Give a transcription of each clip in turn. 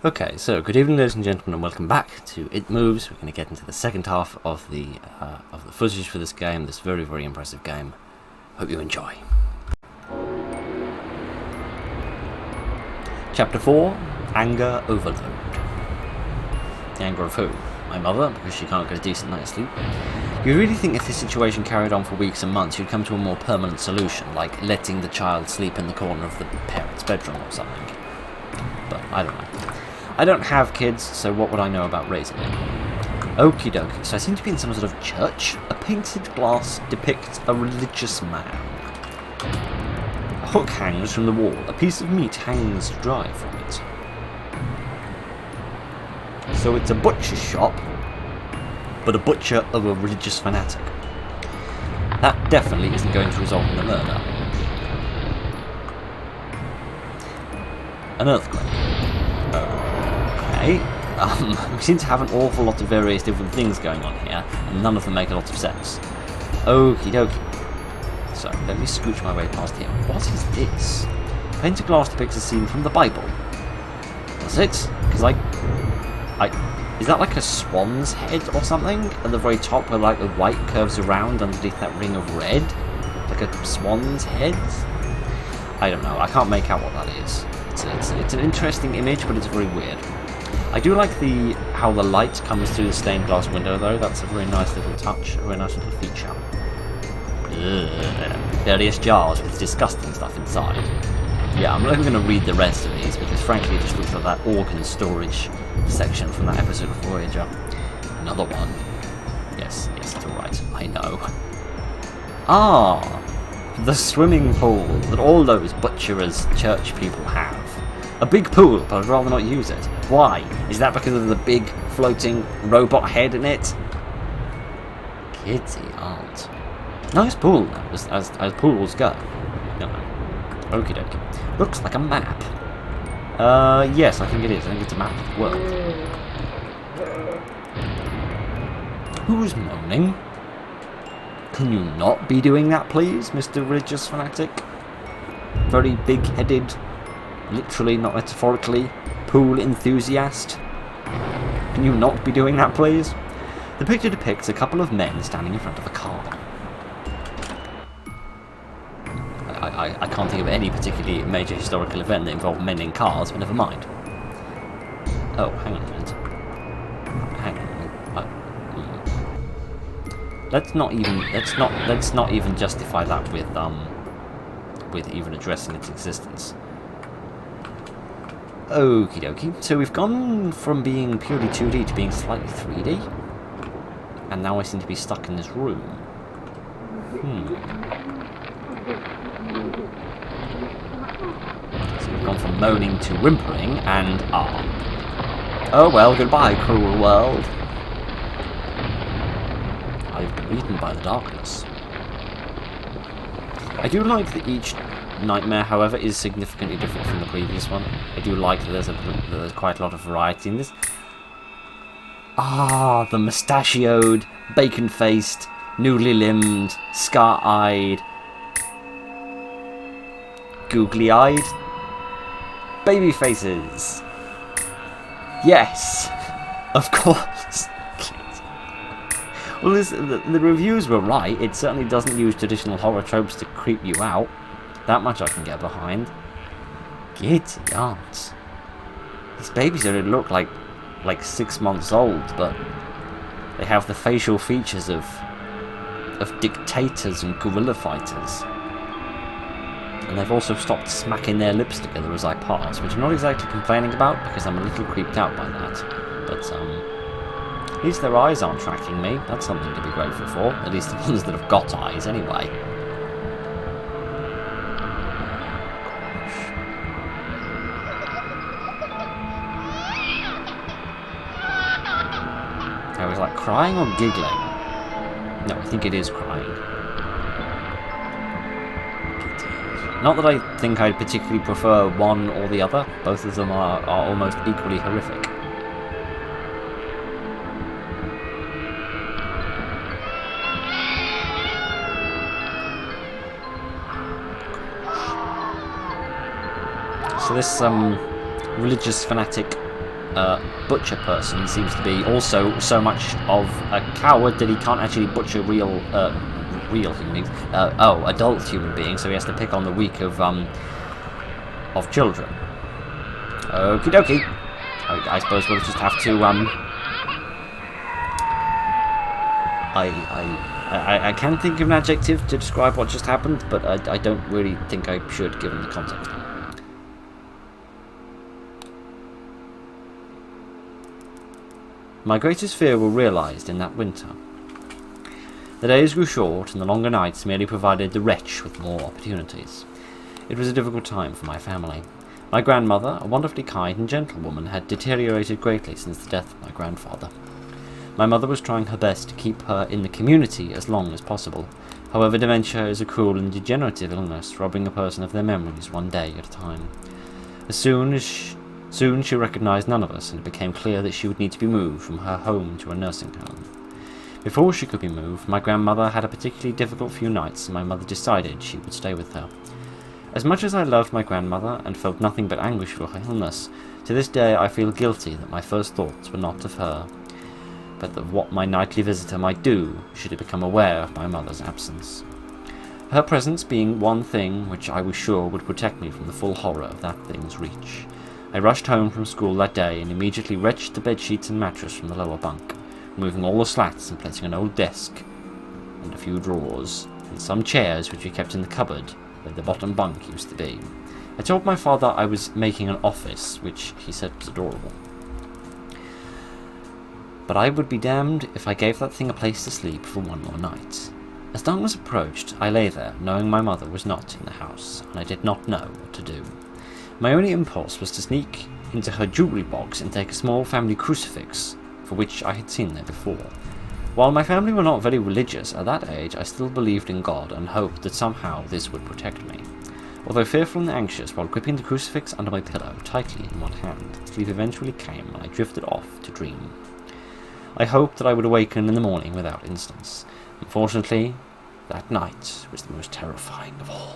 Okay, so good evening, ladies and gentlemen, and welcome back to It Moves. We're going to get into the second half of the footage for this game, this very, very impressive game. Hope you enjoy. Chapter 4, Anger Overload. The anger of who? My mother, because she can't get a decent night's sleep. You really think if this situation carried on for weeks and months, you'd come to a more permanent solution, like letting the child sleep in the corner of the parents' bedroom or something. But I don't know. I don't have kids, so what would I know about raising them? Okie dokie, so I seem to be in some sort of church. A painted glass depicts a religious man. A hook hangs from the wall. A piece of meat hangs dry from it. So it's a butcher's shop, but a butcher of a religious fanatic. That definitely isn't going to result in a murder. An earthquake. Okay. We seem to have an awful lot of various different things going on here, and none of them make a lot of sense. Okie dokie. So, let me scooch my way past here. What is this? Painted glass depicts a scene from the Bible. Does it? Because is that like a swan's head or something? At the very top where like the white curves around underneath that ring of red? Like a swan's head? I don't know. I can't make out what that is. It's an interesting image, but it's very weird. I do like how the light comes through the stained glass window, though. That's a very nice little touch, a very nice little feature. Ugh. Various jars with disgusting stuff inside. Yeah, I'm not even going to read the rest of these, because frankly it just looks like that organ storage section from that episode of Voyager. Another one. Yes, it's alright, I know. Ah! The swimming pool that all those butcherers church people have. A big pool, but I'd rather not use it. Why? Is that because of the big floating robot head in it? Kidsy aren't. Nice pool, as pools go. No. Okie dokie. Looks like a map. Yes, I think it is. I think it's a map of the world. Who's moaning? Can you not be doing that, please, Mr. Religious Fanatic? Very big-headed, literally, not metaphorically, pool enthusiast. Can you not be doing that, please? The picture depicts a couple of men standing in front of a car. I can't think of any particularly major historical event that involved men in cars, but never mind. Oh, hang on a minute. Hang on. Let's not even justify that with even addressing its existence. Okie dokie. So we've gone from being purely 2D to being slightly 3D, and now I seem to be stuck in this room. So we've gone from moaning to whimpering and oh well, goodbye, cruel world. I've been eaten by the darkness. I do like that each nightmare, however, is significantly different from the previous one. I do like that there's quite a lot of variety in this. Ah, the mustachioed, bacon-faced, noodly-limbed, scar-eyed, googly-eyed baby faces. Yes, of course. Well, the reviews were right. It certainly doesn't use traditional horror tropes to creep you out. That much I can get behind. Giddy aunts. These babies already look like 6 months old, but they have the facial features of dictators and guerrilla fighters. And they've also stopped smacking their lips together as I pass, which I'm not exactly complaining about because I'm a little creeped out by that. But at least their eyes aren't tracking me. That's something to be grateful for. At least the ones that have got eyes, anyway. I was like crying or giggling? No, I think it is crying. Not that I think I'd particularly prefer one or the other. Both of them are almost equally horrific. So this religious fanatic butcher person seems to be also so much of a coward that he can't actually butcher real human beings. Adult human beings, so he has to pick on the weak of children. Okie dokie. I suppose we'll just have to I can think of an adjective to describe what just happened, but I don't really think I should, given the context. My greatest fear were realised in that winter. The days grew short, and the longer nights merely provided the wretch with more opportunities. It was a difficult time for my family. My grandmother, a wonderfully kind and gentle woman, had deteriorated greatly since the death of my grandfather. My mother was trying her best to keep her in the community as long as possible. However, dementia is a cruel and degenerative illness, robbing a person of their memories one day at a time. Soon she recognised none of us, and it became clear that she would need to be moved from her home to a nursing home. Before she could be moved, my grandmother had a particularly difficult few nights, and my mother decided she would stay with her. As much as I loved my grandmother and felt nothing but anguish for her illness, to this day I feel guilty that my first thoughts were not of her, but of what my nightly visitor might do should he become aware of my mother's absence. Her presence being one thing which I was sure would protect me from the full horror of that thing's reach. I rushed home from school that day and immediately wrenched the bedsheets and mattress from the lower bunk, removing all the slats and placing an old desk and a few drawers and some chairs which we kept in the cupboard where the bottom bunk used to be. I told my father I was making an office, which he said was adorable. But I would be damned if I gave that thing a place to sleep for one more night. As dawn was approached, I lay there, knowing my mother was not in the house, and I did not know what to do. My only impulse was to sneak into her jewellery box and take a small family crucifix, for which I had seen there before. While my family were not very religious at that age, I still believed in God and hoped that somehow this would protect me. Although fearful and anxious, while gripping the crucifix under my pillow tightly in one hand, sleep eventually came and I drifted off to dream. I hoped that I would awaken in the morning without incidents. Unfortunately, that night was the most terrifying of all.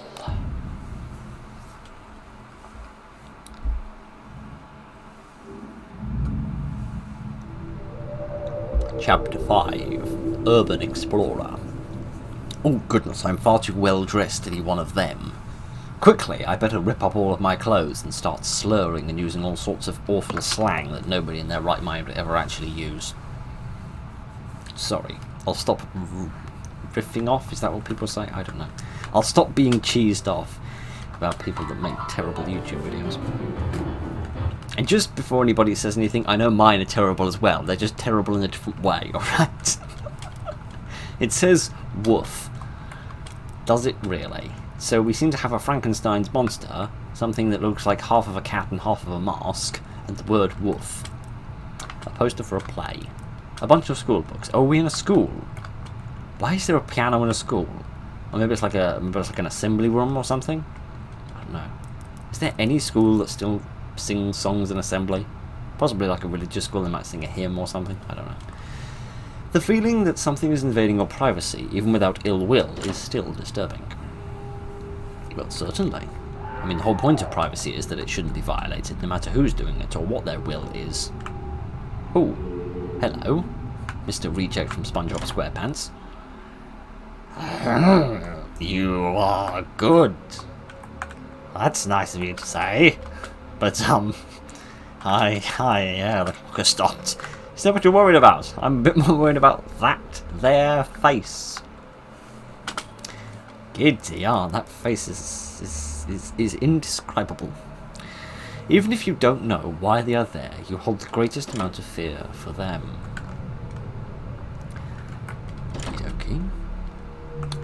Chapter 5. Urban Explorer. Oh goodness, I'm far too well dressed to be one of them. Quickly, I better rip up all of my clothes and start slurring and using all sorts of awful slang that nobody in their right mind would ever actually use. Sorry, I'll stop riffing off, is that what people say? I don't know. I'll stop being cheesed off about people that make terrible YouTube videos. And just before anybody says anything, I know mine are terrible as well. They're just terrible in a different way, alright? It says woof. Does it really? So we seem to have a Frankenstein's monster, something that looks like half of a cat and half of a mask, and the word woof. A poster for a play. A bunch of school books. Oh, are we in a school? Why is there a piano in a school? Or maybe it's like an assembly room or something? I don't know. Is there any school that still sings songs in assembly? Possibly like a religious school, they might sing a hymn or something. I don't know. The feeling that something is invading your privacy, even without ill will, is still disturbing. Well, certainly. I mean, the whole point of privacy is that it shouldn't be violated, no matter who's doing it or what their will is. Oh, hello, Mr. Reject from SpongeBob SquarePants. You are good. That's nice of you to say. But, the clock has stopped. Is that what you're worried about? I'm a bit more worried about that there face. Giddy, that face is indescribable. Even if you don't know why they are there, you hold the greatest amount of fear for them. Okay.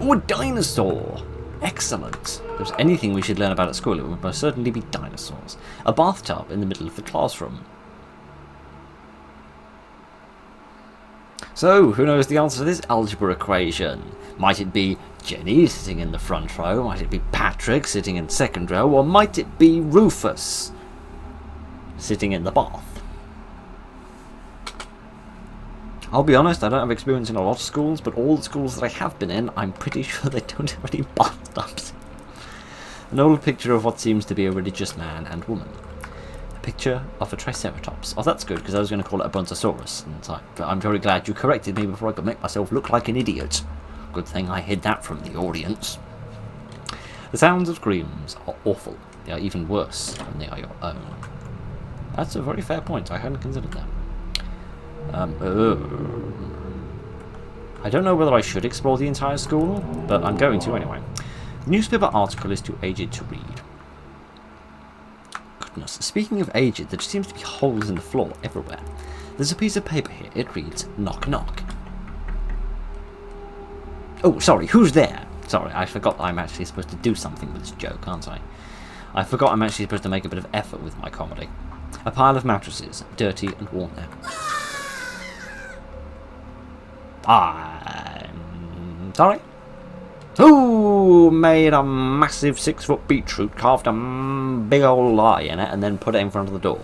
Oh, a dinosaur! Excellent. If there's anything we should learn about at school, it would most certainly be dinosaurs. A bathtub in the middle of the classroom. So, who knows the answer to this algebra equation? Might it be Jenny sitting in the front row? Might it be Patrick sitting in second row? Or might it be Rufus sitting in the bath? I'll be honest, I don't have experience in a lot of schools, but all the schools that I have been in, I'm pretty sure they don't have any bathtubs. An old picture of what seems to be a religious man and woman. picture of a Triceratops. Oh, that's good, because I was going to call it a Brontosaurus. But I'm very glad you corrected me before I could make myself look like an idiot. Good thing I hid that from the audience. The sounds of screams are awful. They are even worse when they are your own. That's a very fair point. I hadn't considered that. I don't know whether I should explore the entire school, but I'm going to anyway. The newspaper article is too aged to read. Goodness, speaking of aged, there just seems to be holes in the floor everywhere. There's a piece of paper here. It reads, knock knock. Oh, sorry, who's there? Sorry, I forgot I'm actually supposed to do something with this joke, aren't I? I forgot I'm actually supposed to make a bit of effort with my comedy. A pile of mattresses, dirty and worn out. I'm sorry? Who made a massive 6-foot beetroot, carved a big old eye in it, and then put it in front of the door?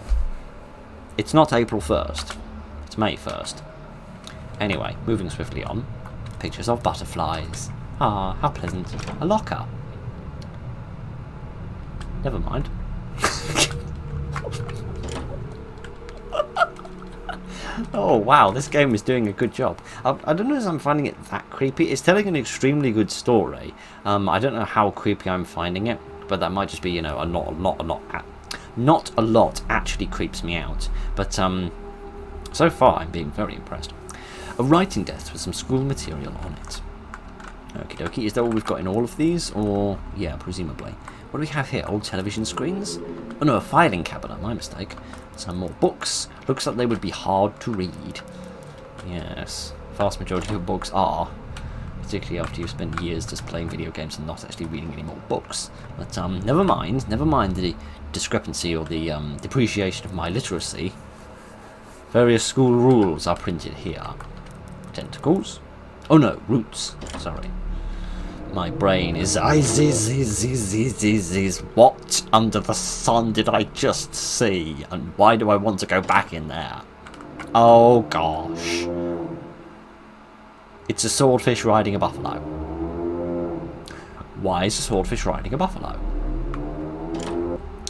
It's not April 1st. It's May 1st. Anyway, moving swiftly on. Pictures of butterflies. Ah, how pleasant. A locker. Never mind. Oh wow, this game is doing a good job. I don't know if I'm finding it that creepy. It's telling an extremely good story. I don't know how creepy I'm finding it, but that might just be, you know, not a lot actually creeps me out. But so far I'm being very impressed. A writing desk with some school material on it. Okie dokie, is that all we've got in all of these? Or, yeah, presumably. What do we have here? Old television screens? Oh no, a filing cabinet, my mistake. Some more books. Looks like they would be hard to read. Yes, vast majority of books are. Particularly after you've spent years just playing video games and not actually reading any more books. But never mind the discrepancy or the depreciation of my literacy. Various school rules are printed here. Tentacles? Oh no, roots. Sorry. My brain is... What under the sun did I just see? And why do I want to go back in there? Oh gosh. It's a swordfish riding a buffalo. Why is a swordfish riding a buffalo?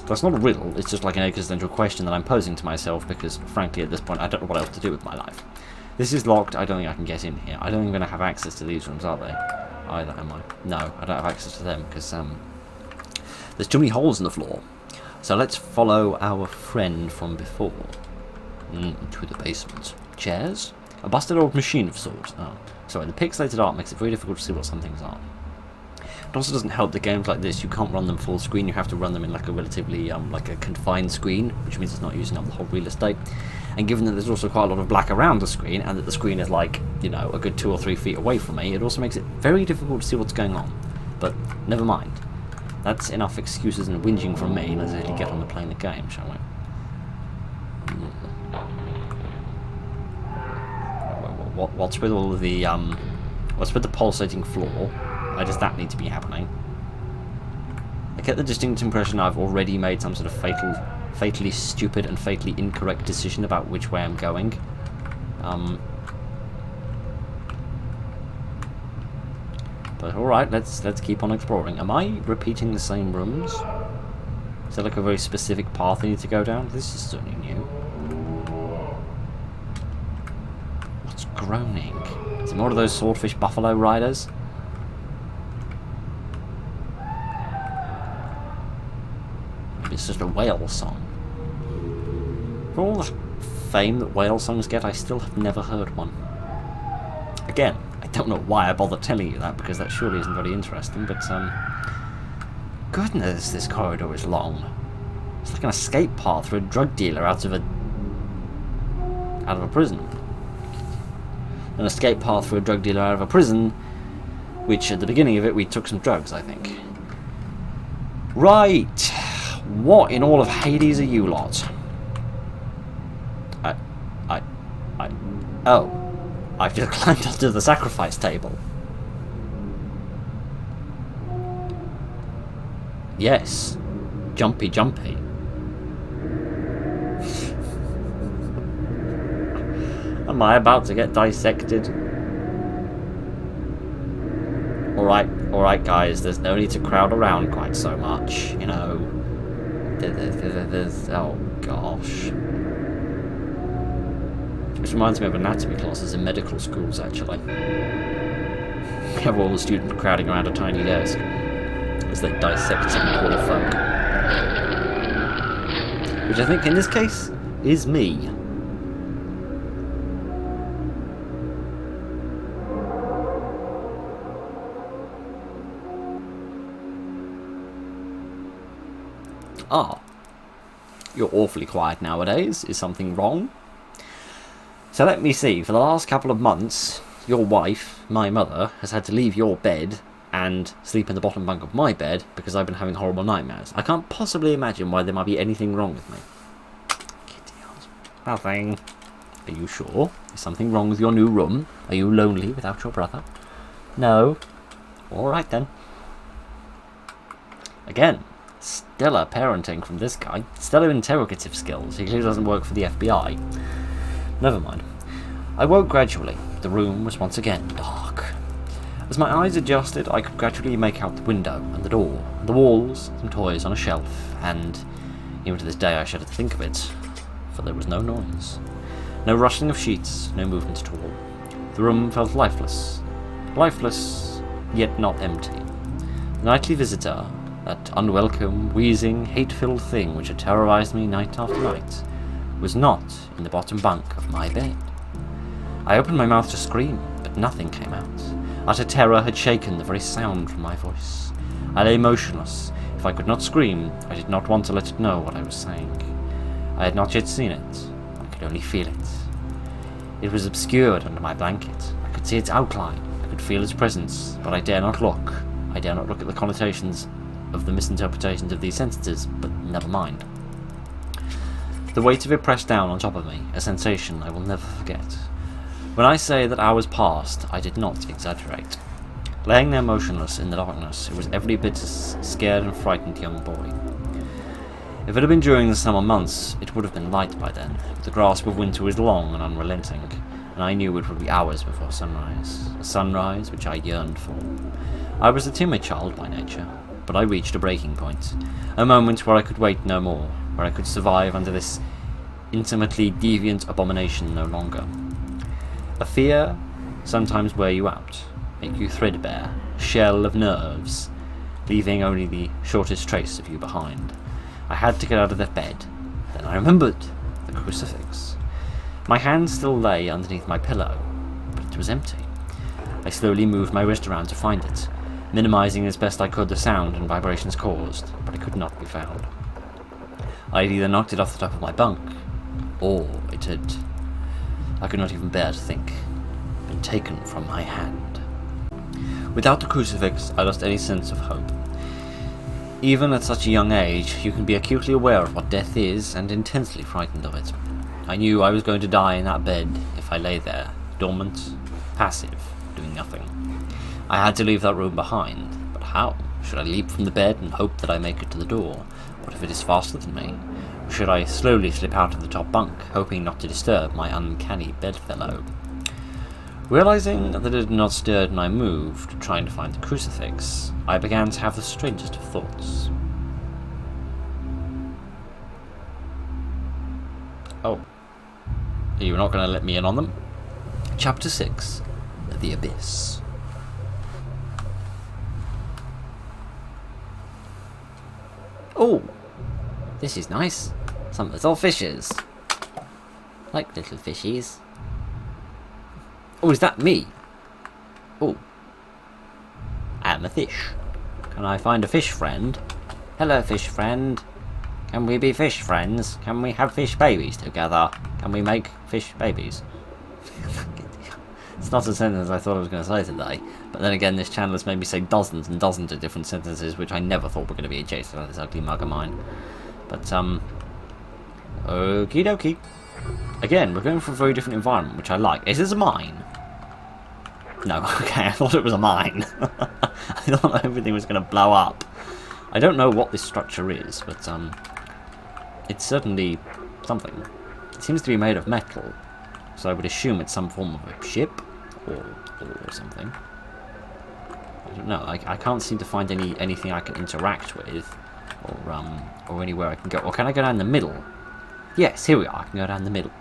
That's not a riddle, it's just like an existential question that I'm posing to myself because, frankly, at this point I don't know what else to do with my life. This is locked, I don't think I can get in here. I don't think I'm going to have access to these rooms, are they? Either, am I? No, I don't have access to them because there's too many holes in the floor. So let's follow our friend from before. To the basement. Chairs? A busted old machine of sorts. Oh, sorry, the pixelated art makes it very difficult to see what some things are. It also doesn't help that games like this, you can't run them full screen, you have to run them in like a relatively, like a confined screen, which means it's not using up the whole real estate. And given that there's also quite a lot of black around the screen, and that the screen is like, you know, a good 2 or 3 feet away from me, it also makes it very difficult to see what's going on. But, never mind. That's enough excuses and whinging from me, let's actually get on to playing the game, shall we? What's with all of the, what's with the pulsating floor? Why does that need to be happening? I get the distinct impression I've already made some sort of fatally stupid and fatally incorrect decision about which way I'm going. But alright, let's keep on exploring. Am I repeating the same rooms? Is there like a very specific path I need to go down? This is certainly new. What's groaning? Is it more of those swordfish buffalo riders? It's just a whale song. For all the fame that whale songs get, I still have never heard one. Again, I don't know why I bother telling you that, because that surely isn't very interesting, but, goodness, this corridor is long. It's like an escape path for a drug dealer out of a prison. An escape path for a drug dealer out of a prison, which, at the beginning of it, we took some drugs, I think. Right! What in all of Hades are you lot? Oh. I've just climbed onto the sacrifice table. Yes. Jumpy, jumpy. Am I about to get dissected? Alright guys, there's no need to crowd around quite so much, you know. There's oh gosh. Which reminds me of anatomy classes in medical schools, actually. We have all the students crowding around a tiny desk as they dissect some poor folk. Which I think, in this case, is me. Ah. You're awfully quiet nowadays. Is something wrong? So let me see. For the last couple of months, your wife, my mother, has had to leave your bed and sleep in the bottom bunk of my bed because I've been having horrible nightmares. I can't possibly imagine why there might be anything wrong with me. Nothing. Are you sure? Is something wrong with your new room? Are you lonely without your brother? No. Alright then. Again, stellar parenting from this guy. Stellar interrogative skills. He clearly doesn't work for the FBI. Never mind. I woke gradually. The room was once again dark. As my eyes adjusted, I could gradually make out the window and the door, and the walls, some toys on a shelf, and even to this day I shudder to think of it, for there was no noise. No rustling of sheets, no movement at all. The room felt lifeless. Lifeless, yet not empty. The nightly visitor, that unwelcome, wheezing, hate-filled thing which had terrorized me night after night, was not in the bottom bunk of my bed. I opened my mouth to scream, but nothing came out. Utter terror had shaken the very sound from my voice. I lay motionless. If I could not scream, I did not want to let it know what I was saying. I had not yet seen it. I could only feel it. It was obscured under my blanket. I could see its outline. I could feel its presence, but I dare not look. I dare not look at the connotations of the misinterpretations of these sentences, but never mind. The weight of it pressed down on top of me, a sensation I will never forget. When I say that hours passed, I did not exaggerate. Laying there motionless in the darkness, it was every bit as scared and frightened young boy. If it had been during the summer months, it would have been light by then, but the grasp of winter was long and unrelenting, and I knew it would be hours before sunrise, a sunrise which I yearned for. I was a timid child by nature, but I reached a breaking point, a moment where I could wait no more, where I could survive under this intimately deviant abomination no longer. A fear sometimes wear you out, make you threadbare, shell of nerves, leaving only the shortest trace of you behind. I had to get out of that bed. Then I remembered the crucifix. My hand still lay underneath my pillow, but it was empty. I slowly moved my wrist around to find it, minimizing as best I could the sound and vibrations caused, but it could not be found. I had either knocked it off the top of my bunk, or it had, I could not even bear to think, been taken from my hand. Without the crucifix, I lost any sense of hope. Even at such a young age, you can be acutely aware of what death is and intensely frightened of it. I knew I was going to die in that bed if I lay there, dormant, passive, doing nothing. I had to leave that room behind, but how? Should I leap from the bed and hope that I make it to the door? What if it is faster than me? Or should I slowly slip out of the top bunk, hoping not to disturb my uncanny bedfellow? Realizing that it had not stirred when I moved, trying to find the crucifix, I began to have the strangest of thoughts. Oh. You're not going to let me in on them? Chapter 6. The Abyss. Oh! This is nice. Some little fishes. Like little fishies. Oh, is that me? Oh. I am a fish. Can I find a fish friend? Hello, fish friend. Can we be fish friends? Can we have fish babies together? Can we make fish babies? It's not a sentence I thought I was going to say today, but then again this channel has made me say dozens and dozens of different sentences which I never thought were going to be adjacent to this ugly mug of mine. But, okie dokie. Again, we're going for a very different environment, which I like. Is this a mine? No, okay, I thought it was a mine. I thought everything was going to blow up. I don't know what this structure is, but, it's certainly something. It seems to be made of metal, so I would assume it's some form of a ship, or something. I don't know, I can't seem to find anything I can interact with, or anywhere I can go. Or can I go down the middle? Yes, here we are. I can go down the middle.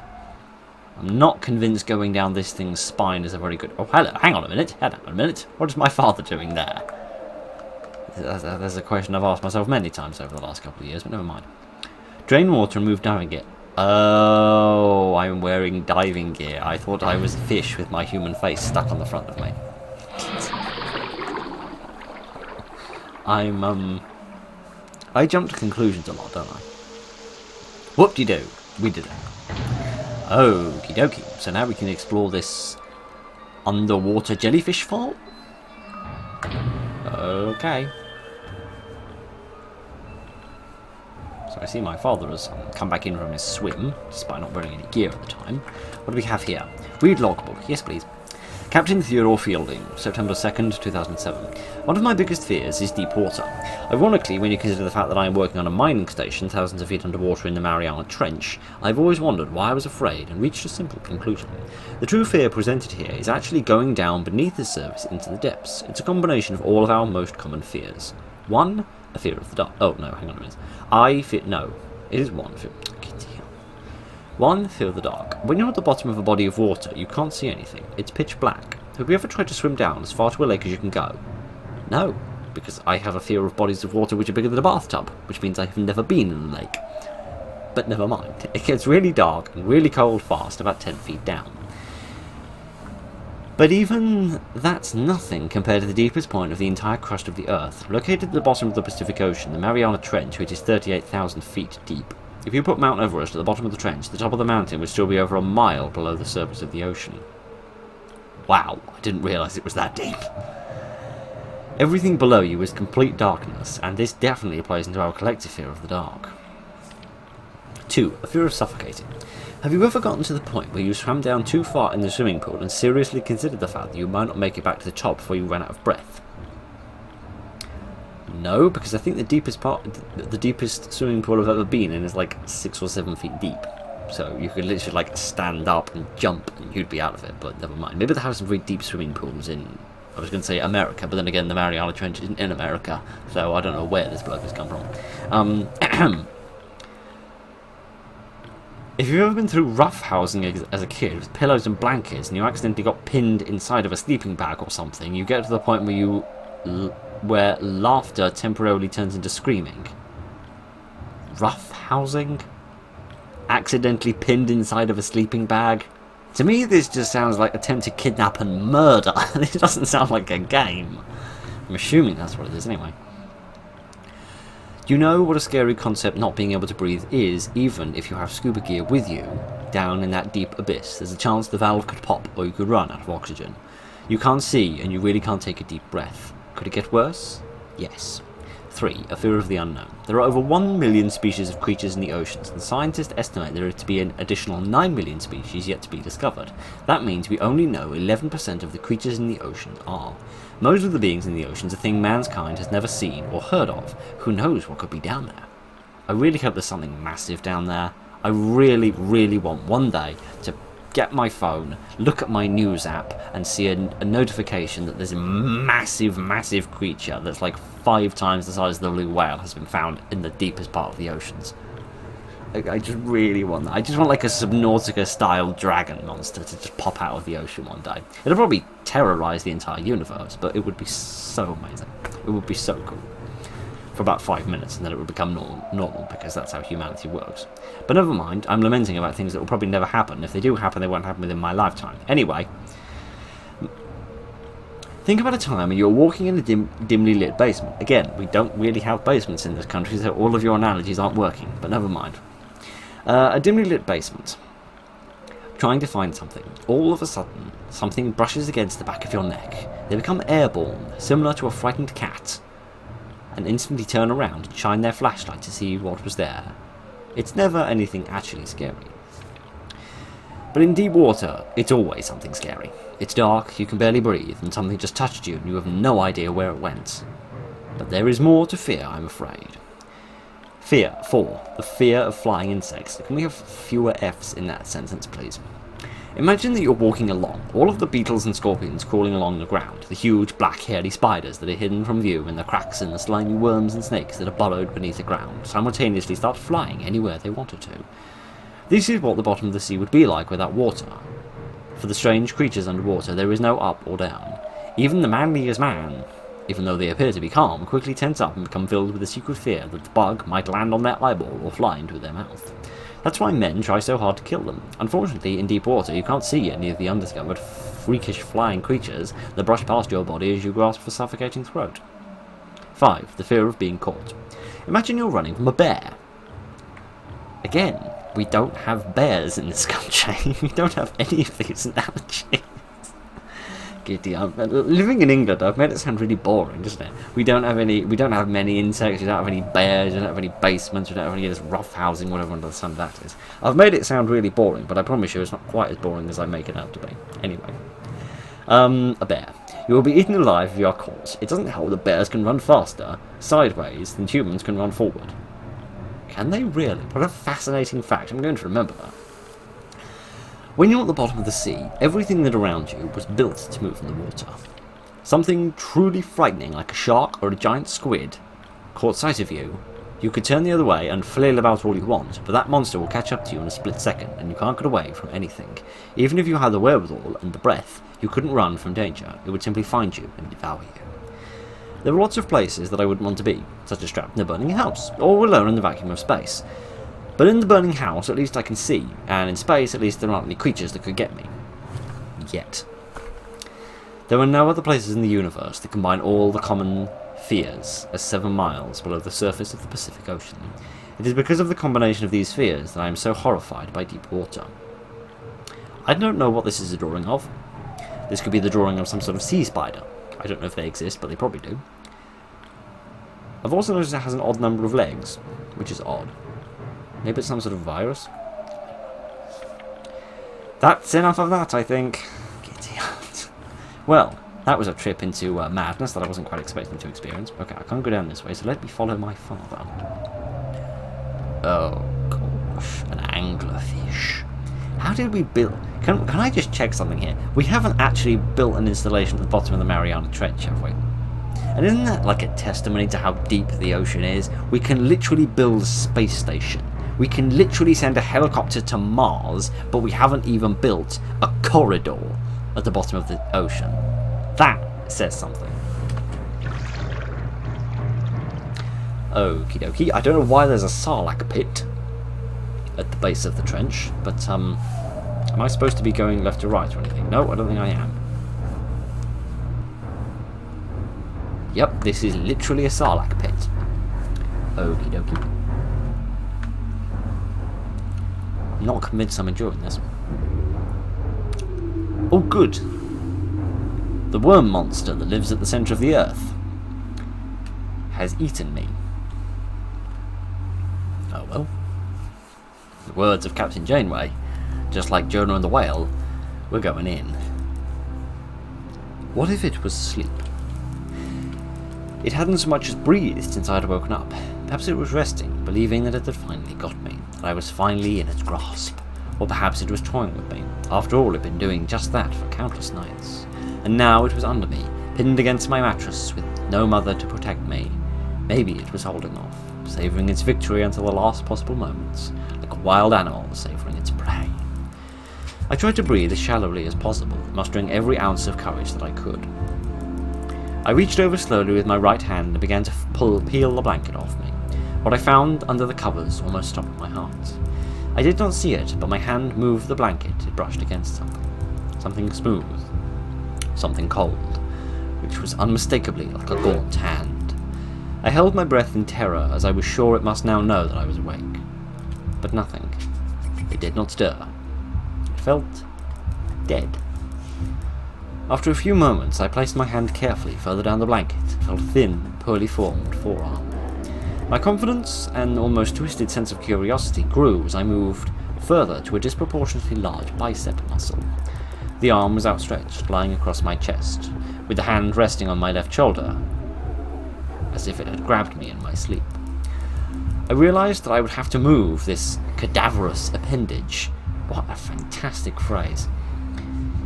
I'm not convinced going down this thing's spine is a very good... Oh, hello. Hang on a minute. Hang on a minute. What is my father doing there? There's a question I've asked myself many times over the last couple of years, but never mind. Drain water and move diving gear. Oh, I'm wearing diving gear. I thought I was a fish with my human face stuck on the front of me. I jump to conclusions a lot, don't I? Whoop-de-doo. We did it. Okie dokie. So now we can explore this underwater jellyfish fall? Okay. So I see my father has come back in from his swim, despite not wearing any gear at the time. What do we have here? Read logbook. Yes, please. Captain Theodore Fielding, September 2nd, 2007. One of my biggest fears is deep water. Ironically, when you consider the fact that I am working on a mining station thousands of feet underwater in the Mariana Trench, I've always wondered why I was afraid and reached a simple conclusion. The true fear presented here is actually going down beneath the surface into the depths. It's a combination of all of our most common fears. 1. A fear of the dark. Oh, no, hang on a minute. No, it is 1 fear. 1. Fear of the dark. When you're at the bottom of a body of water, you can't see anything. It's pitch black. Have you ever tried to swim down as far to a lake as you can go? No, because I have a fear of bodies of water which are bigger than a bathtub, which means I have never been in a lake. But never mind. It gets really dark and really cold fast about 10 feet down. But even that's nothing compared to the deepest point of the entire crust of the Earth, located at the bottom of the Pacific Ocean, the Mariana Trench, which is 38,000 feet deep. If you put Mount Everest at the bottom of the trench, the top of the mountain would still be over a mile below the surface of the ocean. Wow, I didn't realise it was that deep. Everything below you is complete darkness, and this definitely plays into our collective fear of the dark. 2. A fear of suffocating. Have you ever gotten to the point where you swam down too far in the swimming pool and seriously considered the fact that you might not make it back to the top before you ran out of breath? No, because I think the deepest swimming pool I've ever been in is like 6 or 7 feet deep. So you could literally like stand up and jump and you'd be out of it, but never mind. Maybe they have some very deep swimming pools in, I was going to say America, but then again the Mariana Trench isn't in America, so I don't know where this bloke has come from. If you've ever been through rough housing as a kid with pillows and blankets and you accidentally got pinned inside of a sleeping bag or something, you get to the point where laughter temporarily turns into screaming. Rough housing? Accidentally pinned inside of a sleeping bag? To me this just sounds like attempted kidnap and murder. This doesn't sound like a game. I'm assuming that's what it is anyway. You know what a scary concept not being able to breathe is, even if you have scuba gear with you. Down in that deep abyss, there's a chance the valve could pop or you could run out of oxygen. You can't see and you really can't take a deep breath. Could it get worse? Yes. 3. A fear of the unknown. There are over 1 million species of creatures in the oceans, and scientists estimate there are to be an additional 9 million species yet to be discovered. That means we only know 11% of the creatures in the oceans are. Most of the beings in the oceans are things mankind has never seen or heard of. Who knows what could be down there? I really hope there's something massive down there. I really, really want one day to get my phone, look at my news app, and see a notification that there's a massive, massive creature that's like 5 times the size of the blue whale has been found in the deepest part of the oceans. I just really want that. I just want like a Subnautica-style dragon monster to just pop out of the ocean one day. It'll probably terrorise the entire universe, but it would be so amazing. It would be so cool. For about 5 minutes, and then it would become normal, because that's how humanity works. But never mind, I'm lamenting about things that will probably never happen. If they do happen, they won't happen within my lifetime. Anyway, think about a time when you're walking in a dimly lit basement. Again, we don't really have basements in this country, so all of your analogies aren't working, but never mind. A dimly lit basement. Trying to find something. All of a sudden, something brushes against the back of your neck. They become airborne, similar to a frightened cat, and instantly turn around and shine their flashlight to see what was there. It's never anything actually scary. But in deep water, it's always something scary. It's dark, you can barely breathe, and something just touched you and you have no idea where it went. But there is more to fear, I'm afraid. Fear. 4. The fear of flying insects. Can we have fewer F's in that sentence, please? Imagine that you're walking along, all of the beetles and scorpions crawling along the ground, the huge black hairy spiders that are hidden from view in the cracks, and the slimy worms and snakes that are burrowed beneath the ground, simultaneously start flying anywhere they wanted to. This is what the bottom of the sea would be like without water. For the strange creatures underwater, there is no up or down. Even the manliest man, even though they appear to be calm, quickly tense up and become filled with a secret fear that the bug might land on their eyeball or fly into their mouth. That's why men try so hard to kill them. Unfortunately, in deep water, you can't see any of the undiscovered, freakish flying creatures that brush past your body as you grasp for suffocating throat. 5. The fear of being caught. Imagine you're running from a bear. Again, we don't have bears in this country. We don't have any of these analogies. Giddy, living in England, I've made it sound really boring, doesn't it? We don't have many insects, we don't have any bears, we don't have any basements, we don't have any of this rough housing, whatever under the sun that is. I've made it sound really boring, but I promise you it's not quite as boring as I make it out to be. Anyway. A bear. You will be eaten alive if you are caught. It doesn't help that bears can run faster, sideways, than humans can run forward. Can they really? What a fascinating fact. I'm going to remember that. When you're at the bottom of the sea, everything that around you was built to move in the water. Something truly frightening, like a shark or a giant squid, caught sight of you. You could turn the other way and flail about all you want, but that monster will catch up to you in a split second, and you can't get away from anything. Even if you had the wherewithal and the breath, you couldn't run from danger. It would simply find you and devour you. There are lots of places that I wouldn't want to be, such as trapped in a burning house, or alone in the vacuum of space. But in the burning house, at least I can see, and in space, at least there aren't any creatures that could get me. Yet. There are no other places in the universe that combine all the common fears as 7 miles below the surface of the Pacific Ocean. It is because of the combination of these fears that I am so horrified by deep water. I don't know what this is a drawing of. This could be the drawing of some sort of sea spider. I don't know if they exist, but they probably do. I've also noticed it has an odd number of legs, which is odd. Maybe it's some sort of virus. That's enough of that, I think. Giddy out. Well, that was a trip into madness that I wasn't quite expecting to experience. Okay, I can't go down this way, so let me follow my father. Oh, gosh. An anglerfish. How did we build... Can I just check something here? We haven't actually built an installation at the bottom of the Mariana Trench, have we? And isn't that like a testimony to how deep the ocean is? We can literally build a space station. We can literally send a helicopter to Mars, but we haven't even built a corridor at the bottom of the ocean. That says something. Okie dokie. I don't know why there's a sarlacc pit at the base of the trench, but am I supposed to be going left or right or anything? No, I don't think I am. Yep, this is literally a sarlacc pit. Okie dokie. Not convinced I'm enjoying this. Oh, good. The worm monster that lives at the centre of the earth has eaten me. Oh well. The words of Captain Janeway, just like Jonah and the whale, we're going in. What if it was asleep? It hadn't so much as breathed since I had woken up. Perhaps it was resting, believing that it had finally got me, that I was finally in its grasp. Or perhaps it was toying with me. After all, it had been doing just that for countless nights. And now it was under me, pinned against my mattress, with no mother to protect me. Maybe it was holding off, savouring its victory until the last possible moments, like a wild animal savouring its prey. I tried to breathe as shallowly as possible, mustering every ounce of courage that I could. I reached over slowly with my right hand and began to peel the blanket off me. What I found under the covers almost stopped my heart. I did not see it, but my hand moved the blanket it brushed against something. Something smooth. Something cold, which was unmistakably like a gaunt hand. I held my breath in terror as I was sure it must now know that I was awake. But nothing. It did not stir. It felt dead. After a few moments, I placed my hand carefully further down the blanket and felt a thin, poorly formed forearm. My confidence and almost twisted sense of curiosity grew as I moved further to a disproportionately large bicep muscle. The arm was outstretched, lying across my chest, with the hand resting on my left shoulder, as if it had grabbed me in my sleep. I realized that I would have to move this cadaverous appendage, what a fantastic phrase,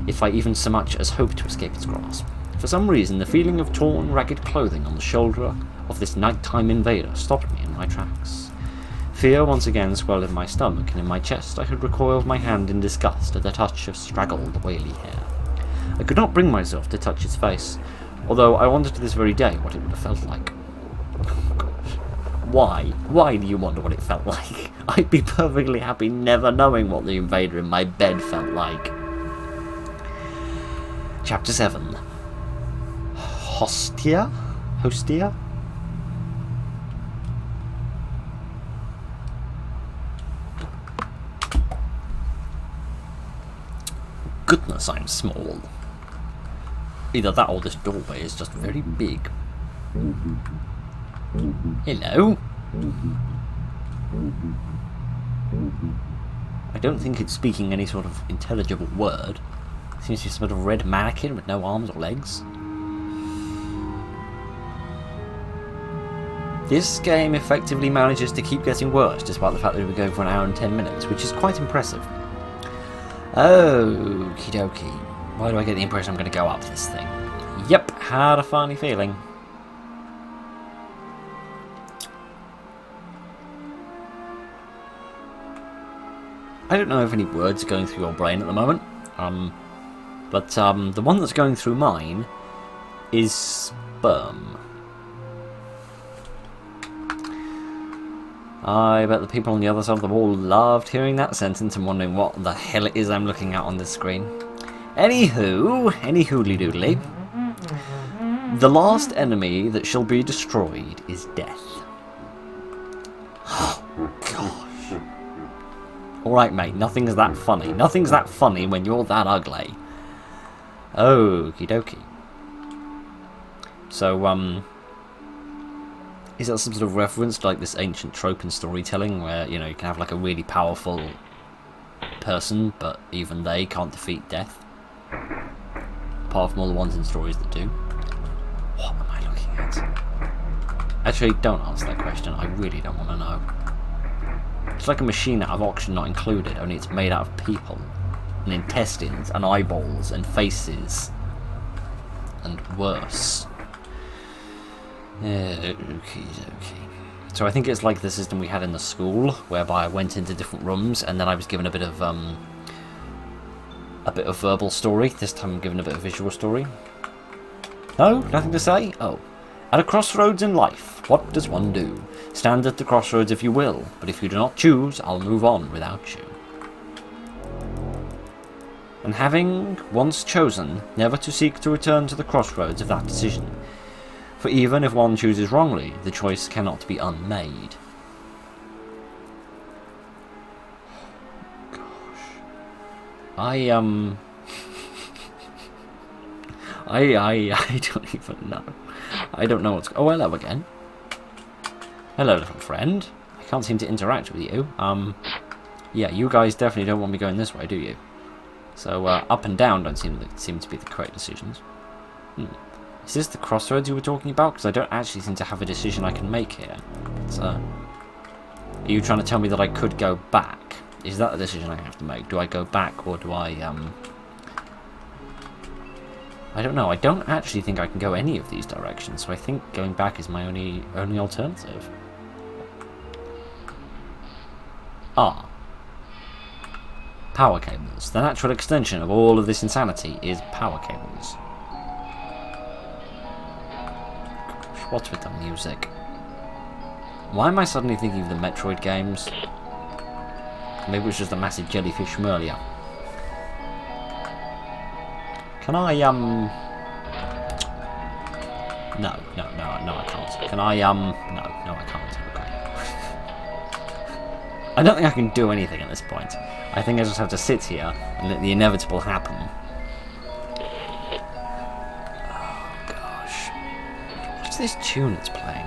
if I even so much as hoped to escape its grasp. For some reason, the feeling of torn, ragged clothing on the shoulder of this nighttime invader stopped me in my tracks. Fear once again swelled in my stomach, and in my chest I had recoiled my hand in disgust at the touch of straggled, oily hair. I could not bring myself to touch his face, although I wondered to this very day what it would have felt like. Oh, gosh. Why? Why do you wonder what it felt like? I'd be perfectly happy never knowing what the invader in my bed felt like. Chapter 7. Hostia? Hostia? Goodness, I'm small. Either that or this doorway is just very big. Hello? I don't think it's speaking any sort of intelligible word. It seems to be some sort of red mannequin with no arms or legs. This game effectively manages to keep getting worse, despite the fact that we're going for an hour and 10 minutes, which is quite impressive. Okie dokie. Why do I get the impression I'm going to go up this thing? Yep, had a funny feeling. I don't know if any words are going through your brain at the moment, but the one that's going through mine is sperm. I bet the people on the other side of the wall loved hearing that sentence and wondering what the hell it is I'm looking at on this screen. Anywho, any hoodly doodly. The last enemy that shall be destroyed is death. Oh, gosh. Alright, mate, nothing's that funny. Nothing's that funny when you're that ugly. Okie dokie. So, is that some sort of reference to like this ancient trope in storytelling where, you know, you can have like a really powerful person, but even they can't defeat death? Apart from all the ones in stories that do. What am I looking at? Actually, don't answer that question. I really don't want to know. It's like a machine out of auction not included, only it's made out of people. And intestines, and eyeballs, and faces. And worse. Okay. So I think it's like the system we had in the school, whereby I went into different rooms and then I was given a bit of verbal story. This time I'm given a bit of visual story. No? Nothing to say? Oh. At a crossroads in life, what does one do? Stand at the crossroads if you will, but if you do not choose, I'll move on without you. And having once chosen, never to seek to return to the crossroads of that decision. For even if one chooses wrongly, the choice cannot be unmade. Gosh. I don't even know. I don't know what's... Oh, hello again. Hello, little friend. I can't seem to interact with you. Yeah, you guys definitely don't want me going this way, do you? So, up and down don't seem to be the correct decisions. Is this the crossroads you were talking about? Because I don't actually seem to have a decision I can make here. Are you trying to tell me that I could go back? Is that the decision I have to make? Do I go back, or do I don't know. I don't actually think I can go any of these directions, so I think going back is my only alternative. Ah. Power cables. The natural extension of all of this insanity is power cables. What's with the music? Why am I suddenly thinking of the Metroid games? Maybe it was just a massive jellyfish from earlier. Can I, No, I can't. Can I, No, I can't. Okay. I don't think I can do anything at this point. I think I just have to sit here and let the inevitable happen. What's this tune it's playing?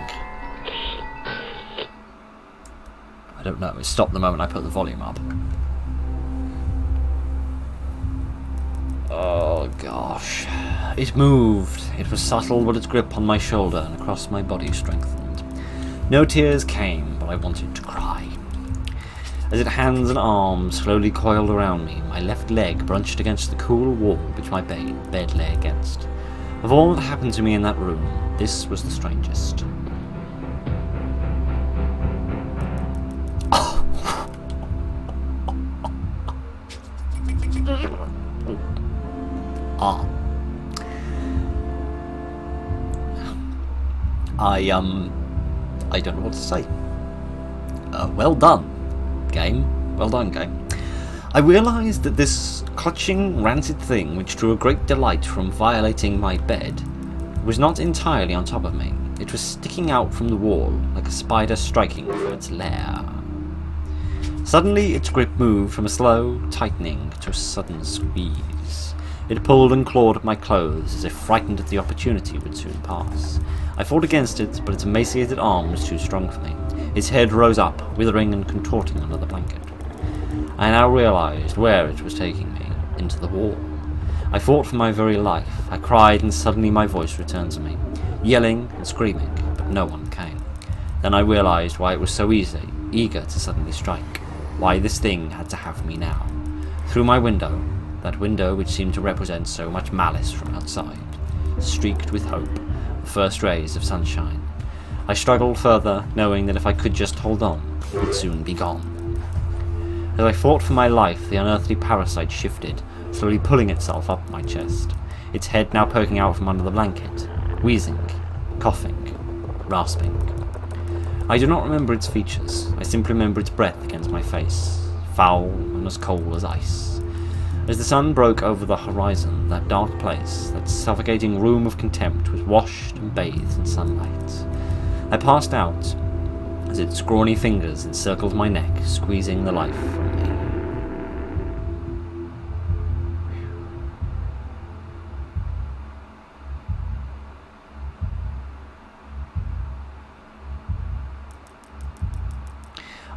I don't know. It stopped the moment I put the volume up. Oh gosh. It moved. It was subtle, but its grip on my shoulder and across my body strengthened. No tears came, but I wanted to cry. As its hands and arms slowly coiled around me, my left leg brunched against the cool wall which my bed lay against. Of all that happened to me in that room, this was the strangest. Ah. I don't know what to say. Well done, game. Well done, game. I realised that this clutching, rancid thing, which drew a great delight from violating my bed, was not entirely on top of me. It was sticking out from the wall, like a spider striking from its lair. Suddenly, its grip moved from a slow tightening to a sudden squeeze. It pulled and clawed at my clothes, as if frightened that the opportunity would soon pass. I fought against it, but its emaciated arm was too strong for me. Its head rose up, withering and contorting under the blanket. I now realised where it was taking me, into the wall. I fought for my very life. I cried, and suddenly my voice returned to me, yelling and screaming, but no one came. Then I realised why it was so eager to suddenly strike, why this thing had to have me now. Through my window, that window which seemed to represent so much malice from outside, streaked with hope, the first rays of sunshine. I struggled further, knowing that if I could just hold on, it would soon be gone. As I fought for my life, the unearthly parasite shifted, slowly pulling itself up my chest, its head now poking out from under the blanket, wheezing, coughing, rasping. I do not remember its features. I simply remember its breath against my face, foul and as cold as ice. As the sun broke over the horizon, that dark place, that suffocating room of contempt, was washed and bathed in sunlight. I passed out, as its scrawny fingers encircled my neck, squeezing the life from me.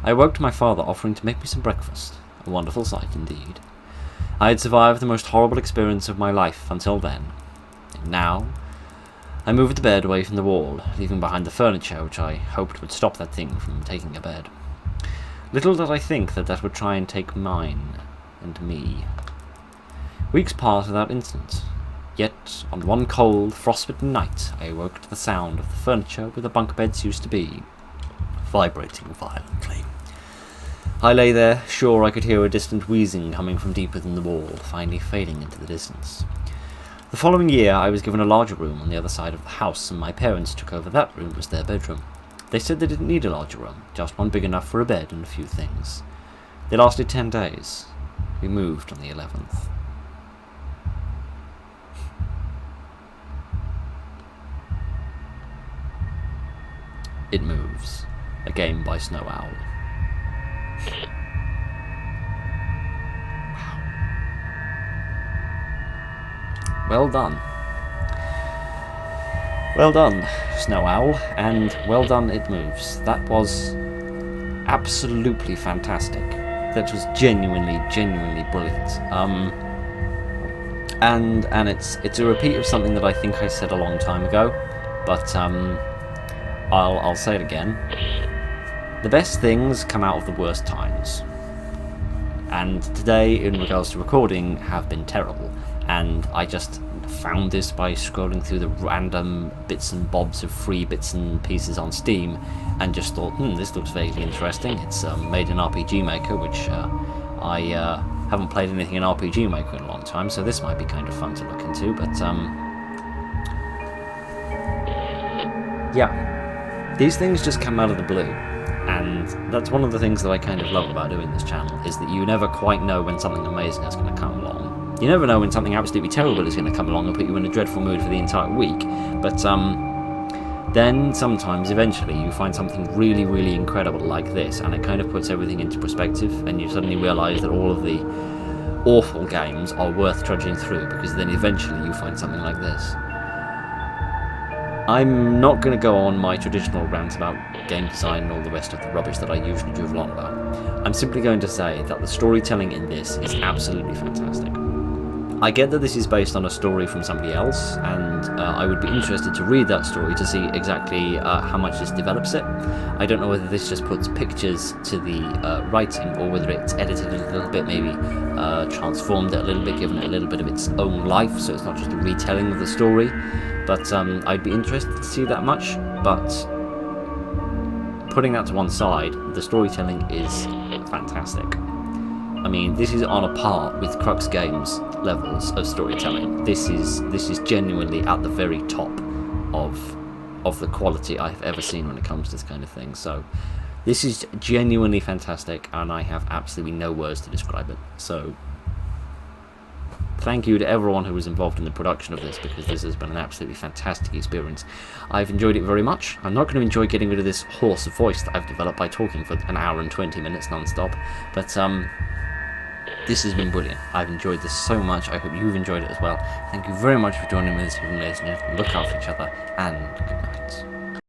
I woke to my father offering to make me some breakfast, a wonderful sight indeed. I had survived the most horrible experience of my life until then, and now I moved the bed away from the wall, leaving behind the furniture which I hoped would stop that thing from taking a bed. Little did I think that would try and take mine and me. Weeks passed without incident, yet on one cold, frostbitten night I awoke to the sound of the furniture where the bunk beds used to be, vibrating violently. I lay there, sure I could hear a distant wheezing coming from deeper than the wall, finally fading into the distance. The following year I was given a larger room on the other side of the house, and my parents took over that room as their bedroom. They said they didn't need a larger room, just one big enough for a bed and a few things. They lasted 10 days. We moved on the 11th. It Moves, a game by Snow Owl. Wow. Well done. Well done, Snow Owl, and well done, It Moves. That was absolutely fantastic. That was genuinely brilliant. And it's a repeat of something that I think I said a long time ago, but I'll say it again. The best things come out of the worst times. And today, in regards to recording, have been terrible. And I just found this by scrolling through the random bits and bobs of free bits and pieces on Steam, and just thought, this looks vaguely interesting. It's made in RPG Maker, which I haven't played anything in RPG Maker in a long time, so this might be kind of fun to look into. But yeah, these things just come out of the blue. And that's one of the things that I kind of love about doing this channel, is that you never quite know when something amazing is going to come along. You never know when something absolutely terrible is going to come along and put you in a dreadful mood for the entire week. But then sometimes, eventually, you find something really incredible like this, and it kind of puts everything into perspective, and you suddenly realise that all of the awful games are worth trudging through, because then eventually you find something like this. I'm not going to go on my traditional rant about game design and all the rest of the rubbish that I usually do on about. I'm simply going to say that the storytelling in this is absolutely fantastic. I get that this is based on a story from somebody else, and I would be interested to read that story to see exactly how much this develops it. I don't know whether this just puts pictures to the writing, or whether it's edited it a little bit, maybe transformed it a little bit, given it a little bit of its own life, so it's not just a retelling of the story. But I'd be interested to see that much, but putting that to one side, the storytelling is fantastic. I mean, this is on a par with Crux Games levels of storytelling. This is genuinely at the very top of the quality I've ever seen when it comes to this kind of thing. So this is genuinely fantastic, and I have absolutely no words to describe it. So thank you to everyone who was involved in the production of this, because this has been an absolutely fantastic experience. I've enjoyed it very much. I'm not going to enjoy getting rid of this hoarse voice that I've developed by talking for an hour and 20 minutes non-stop, but this has been brilliant. I've enjoyed this so much. I hope you've enjoyed it as well. Thank you very much for joining me this evening, ladies and gentlemen. Look after each other, and good night.